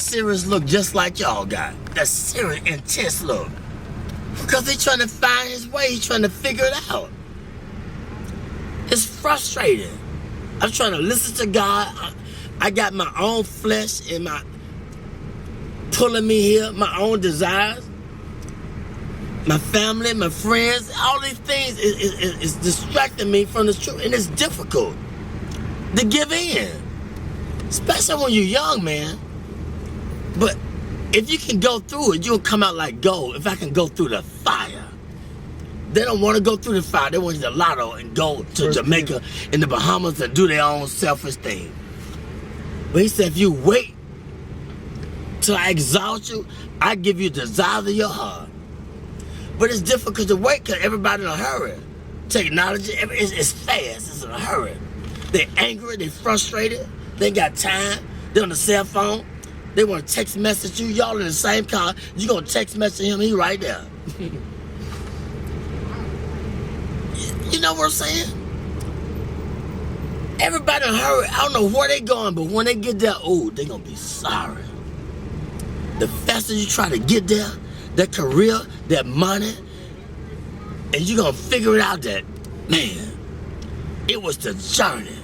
serious look just like y'all got. That serious, intense look. Because he's trying to find his way. He's trying to figure it out. It's frustrating. I'm trying to listen to God. I got my own flesh and my pulling me here, my own desires, my family, my friends, all these things is distracting me from the truth, and it's difficult to give in, especially when you're young, man. But if you can go through it, you'll come out like gold. If I can go through the fire. They don't want to go through the fire. They want to get the lotto and go to Jamaica and the Bahamas and do their own selfish thing. But he said, if you wait till I exalt you, I give you the desires of your heart. But it's difficult to wait because everybody's in a hurry. Technology, it's fast, it's in a hurry. They're angry, they're frustrated, they ain't got time, they're on the cell phone, they want to text message you, y'all in the same car, you gonna text message him, he right there. You know what I'm saying? Everybody in a hurry, I don't know where they going, but when they get there, oh, they gonna be sorry. The faster you try to get there, that career, that money, and you gonna figure it out that, man, it was the journey.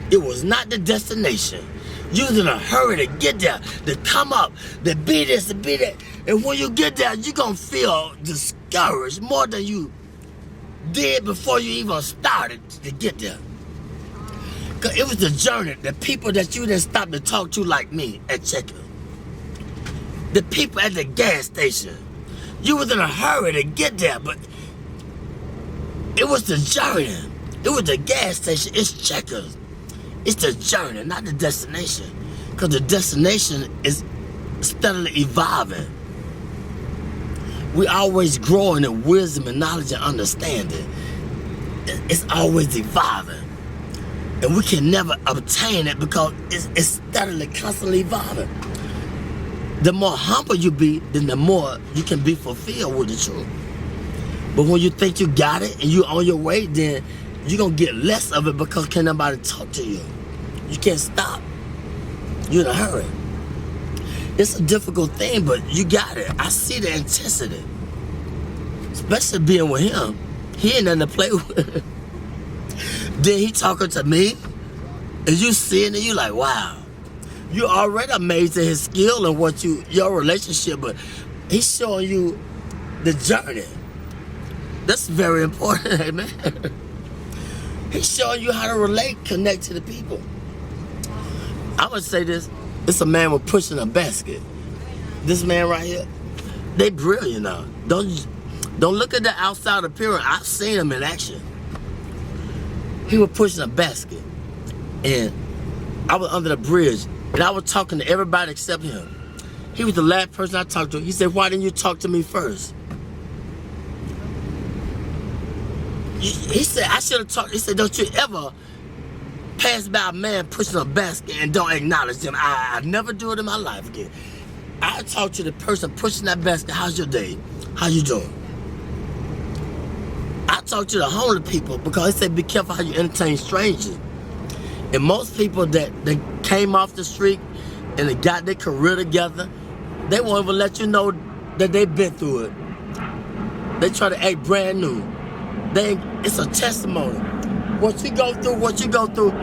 It was not the destination. You was in a hurry to get there, to come up, to be this, to be that. And when you get there, you gonna feel discouraged more than you did before you even started to get there. Cause it was the journey, the people that you didn't stop to talk to like me at Checker. The people at the gas station. You was in a hurry to get there, but it was the journey. It was the gas station. It's Checkers. It's the journey, not the destination. Because the destination is steadily evolving. We always growing in wisdom and knowledge and understanding. It's always evolving. And we can never obtain it because it's steadily, constantly evolving. The more humble you be, then the more you can be fulfilled with the truth. But when you think you got it and you're on your way, then you're going to get less of it because can't nobody talk to you. You can't stop. You're in a hurry. It's a difficult thing, but you got it. I see the intensity. Especially being with him. He ain't nothing to play with. Then he talking to me, and you seeing it, you like, wow. You already amazed at his skill and what your relationship, but he's showing you the journey. That's very important, amen. He's showing you how to relate, connect to the people. I would say this, it's a man with pushing a basket. This man right here, they brilliant now. Don't look at the outside appearance. I've seen him in action. He was pushing a basket, and I was under the bridge, and I was talking to everybody except him. He was the last person I talked to. He said, why didn't you talk to me first? He said, I should have talked. He said, don't you ever pass by a man pushing a basket and don't acknowledge them. I never do it in my life again. I talk to the person pushing that basket, how's your day? How you doing? I talk to the homeless people because they say be careful how you entertain strangers. And most people that came off the street and they got their career together, they won't even let you know that they've been through it. They try to act brand new. It's a testimony. What you go through,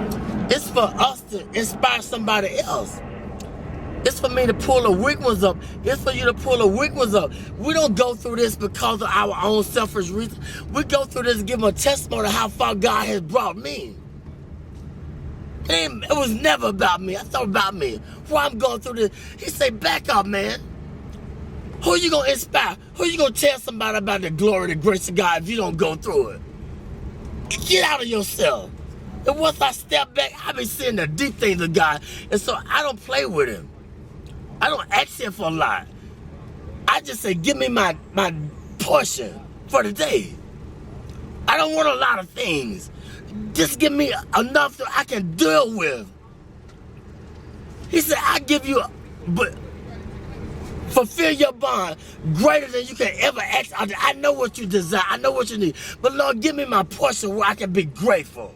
it's for us to inspire somebody else. It's for me to pull the weak ones up. It's for you to pull the weak ones up. We don't go through this because of our own selfish reasons. We go through this to give them a testimony of how far God has brought me. It was never about me. I thought about me. Why I'm going through this. He said, back up, man. Who you going to inspire? Who you going to tell somebody about the glory, the grace of God if you don't go through it? Get out of yourself. And once I step back, I be seeing the deep things of God. And so I don't play with him. I don't ask him for a lot. I just say, give me my portion for the day. I don't want a lot of things. Just give me enough that I can deal with. He said, I give you, but fulfill your bond greater than you can ever ask. I know what you desire. I know what you need. But Lord, give me my portion where I can be grateful.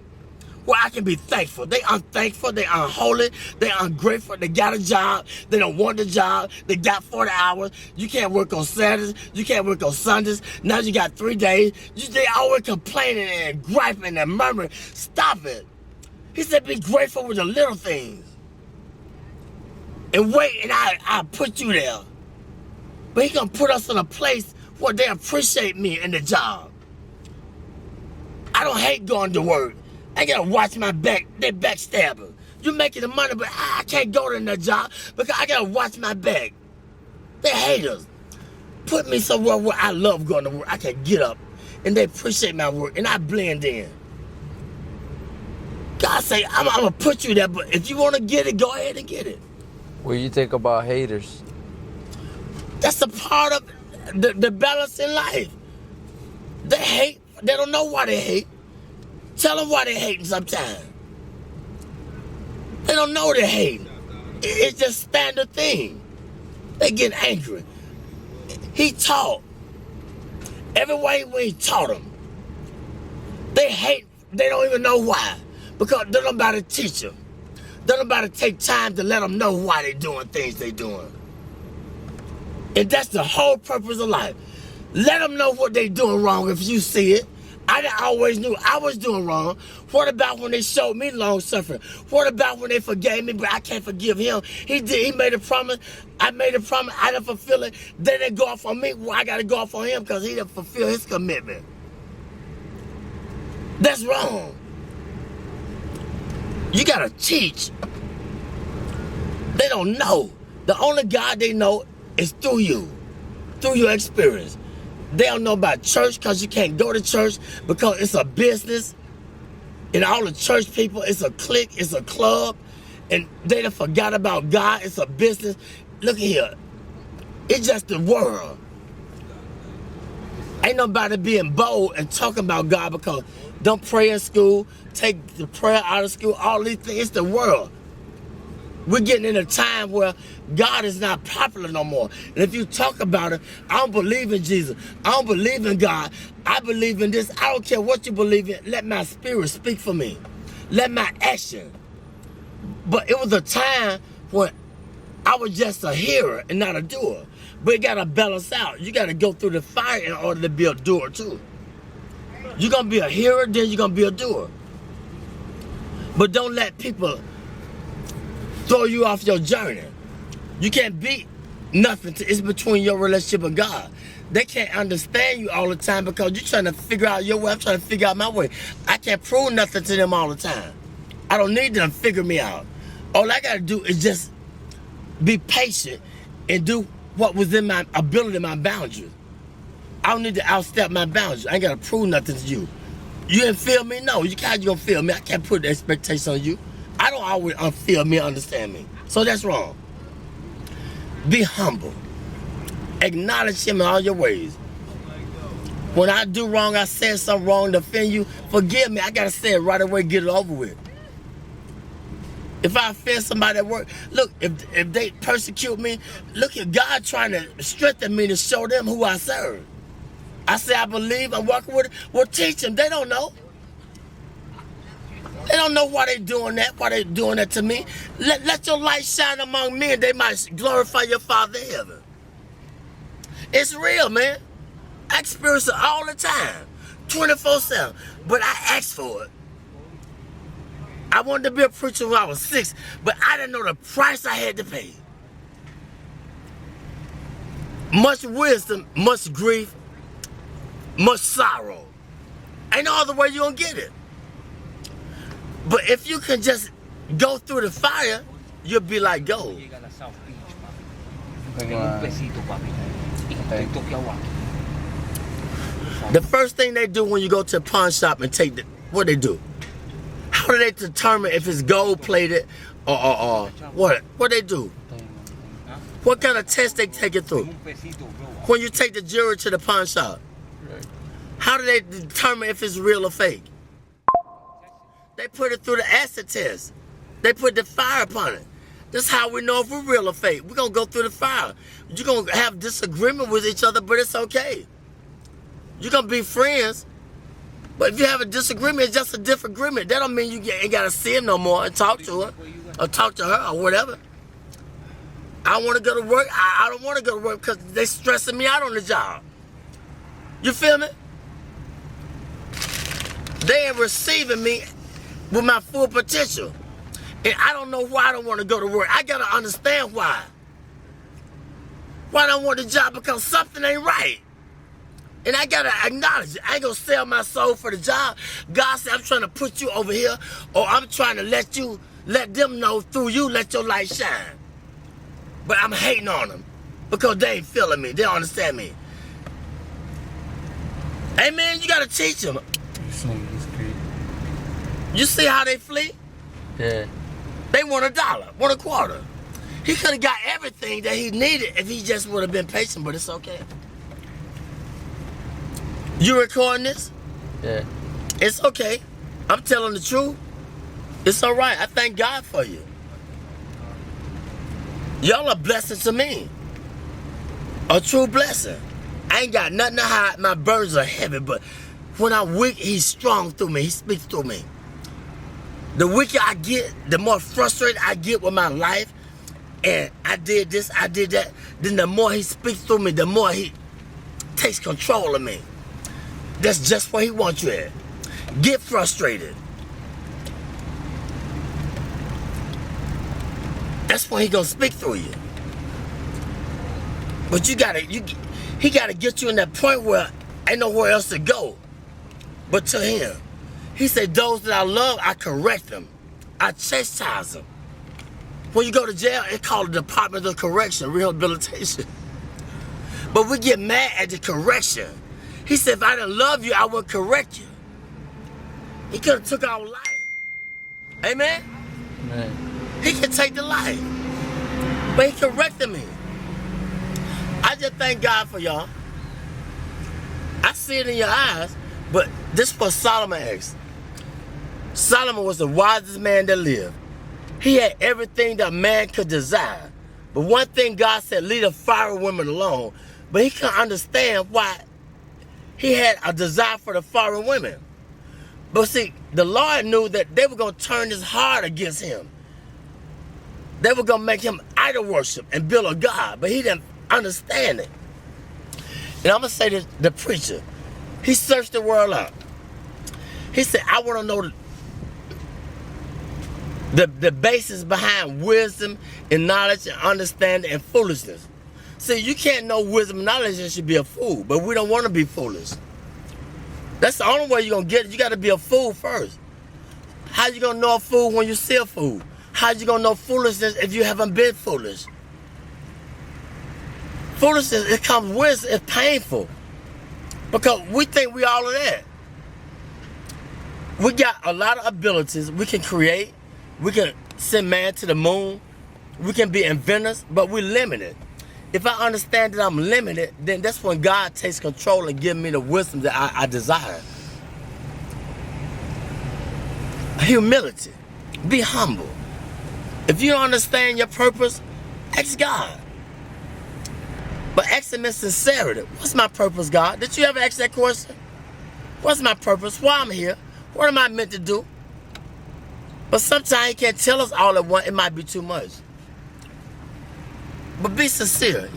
where I can be thankful. They unthankful, they unholy, they ungrateful, they got a job, they don't want the job, they got 40 hours, you can't work on Saturdays, you can't work on Sundays, now you got 3 days, they always complaining and griping and murmuring. Stop it. He said be grateful with the little things. And wait, and I put you there. But he gonna put us in a place where they appreciate me in the job. I don't hate going to work. I gotta watch my back. They backstabbers. You making the money, but I can't go to that job because I gotta watch my back. They haters. Put me somewhere where I love going to work. I can get up and they appreciate my work and I blend in. God say, I'm gonna put you there, but if you wanna get it, go ahead and get it. What do you think about haters? That's a part of the balance in life. They hate. They don't know why they hate. Tell them why they hating sometimes. They don't know they're hating. It's just standard thing. They get angry. He taught. Every way when he taught them. They hate. They don't even know why. Because they don't about to teach them. They don't about to take time to let them know why they're doing things they're doing. And that's the whole purpose of life. Let them know what they're doing wrong if you see it. I always knew I was doing wrong. What about when they showed me long suffering? What about when they forgave me, but I can't forgive him? He made a promise. I made a promise. I didn't fulfill it. They didn't go off on me. Well, I got to go off on him because he didn't fulfill his commitment. That's wrong. You got to teach. They don't know. The only God they know is through you, through your experience. They don't know about church because you can't go to church because it's a business. And all the church people, it's a clique, it's a club. And they done forgot about God, it's a business. Look here, it's just the world. Ain't nobody being bold and talking about God because don't pray in school, take the prayer out of school, all these things, it's the world. We're getting in a time where God is not popular no more. And if you talk about it, I don't believe in Jesus. I don't believe in God. I believe in this. I don't care what you believe in. Let my spirit speak for me. Let my action. But it was a time when I was just a hearer and not a doer. But it got to balance out. You got to go through the fire in order to be a doer too. You're going to be a hearer, then you're going to be a doer. But don't let people throw you off your journey. You can't beat nothing. It's between your relationship with God. They can't understand you all the time because you're trying to figure out your way. I'm trying to figure out my way. I can't prove nothing to them all the time. I don't need them to figure me out. All I got to do is just be patient and do what was in my ability, my boundaries. I don't need to outstep my boundaries. I ain't got to prove nothing to you. You didn't feel me? No. You gonna feel me. I can't put the expectation on you. I don't always feel me, understand me. So that's wrong. Be humble. Acknowledge him in all your ways. When I do wrong, I said something wrong to offend you, forgive me. I got to say it right away, get it over with. If I offend somebody at work, look, if they persecute me, look at God trying to strengthen me to show them who I serve. I say I believe, I'm working with it. Well, teach them. They don't know. They don't know why they doing that to me. Let your light shine among men. They might glorify your Father in heaven. It's real, man. I experience it all the time, 24/7. But I asked for it. I wanted to be a preacher when I was 6, but I didn't know the price I had to pay. Much wisdom, much grief, much sorrow. Ain't no other way you're gonna get it. But if you can just go through the fire, you'll be like gold. The first thing they do when you go to a pawn shop and take what they do? How do they determine if it's gold plated or what? What they do? What kind of test they take it through? When you take the jewelry to the pawn shop, how do they determine if it's real or fake? They put it through the acid test. They put the fire upon it. That's how we know if we're real or fake. We're going to go through the fire. You're going to have disagreement with each other, but it's okay. You're going to be friends, But if you have a disagreement, it's just a different agreement. That don't mean you ain't got to see him no more and talk to her or talk to her or whatever. I want to go to work. I don't want to go to work because they stressing me out on the job. You feel me? They ain't receiving me with my full potential. And I don't know why I don't want to go to work. I got to understand why. Why I don't want the job? Because something ain't right. And I got to acknowledge it. I ain't going to sell my soul for the job. God said, I'm trying to put you over here, or I'm trying to let them know through you, let your light shine. But I'm hating on them because they ain't feeling me. They don't understand me. Amen. You got to teach them. You see how they flee? Yeah. They want $1, want a quarter. He could have got everything that he needed if he just would have been patient, but it's okay. You recording this? Yeah. It's okay. I'm telling the truth. It's all right. I thank God for you. Y'all are blessings to me. A true blessing. I ain't got nothing to hide. My burdens are heavy, but when I'm weak, he's strong through me. He speaks through me. The weaker I get, the more frustrated I get with my life, and I did this, I did that, then the more he speaks through me, the more he takes control of me. That's just where he wants you at. Get frustrated. That's when he gonna speak through you. But he gotta get you in that point where ain't nowhere else to go but to him. He said, those that I love, I correct them. I chastise them. When you go to jail, it's called the Department of Correction, Rehabilitation. But we get mad at the correction. He said, if I didn't love you, I would correct you. He could have took our life. Amen? Man. He could take the life. But he corrected me. I just thank God for y'all. I see it in your eyes, but this was Solomon asked. Solomon was the wisest man that lived. He had everything that man could desire. But one thing God said, leave the foreign women alone. But he couldn't understand why he had a desire for the foreign women. But see, the Lord knew that they were going to turn his heart against him. They were going to make him idol worship and build a God. But he didn't understand it. And I'm going to say this, the preacher, he searched the world out. He said, I want to know the basis behind wisdom and knowledge and understanding and foolishness. See, you can't know wisdom and knowledge and should be a fool, but we don't want to be foolish. That's the only way you're going to get it. You got to be a fool first. How you going to know a fool when you see a fool? How you going to know foolishness if you haven't been foolish? Foolishness, it comes with, it's painful. Because we think we all of that. We got a lot of abilities. We can create. We can send man to the moon. We can be inventors, but we're limited. If I understand that I'm limited, then that's when God takes control and gives me the wisdom that I desire. Humility. Be humble. If you don't understand your purpose, ask God. But ask him in sincerity. What's my purpose, God? Did you ever ask that question? What's my purpose? Why I'm here? What am I meant to do? But sometimes he can't tell us all at once. It might be too much. But be sincere.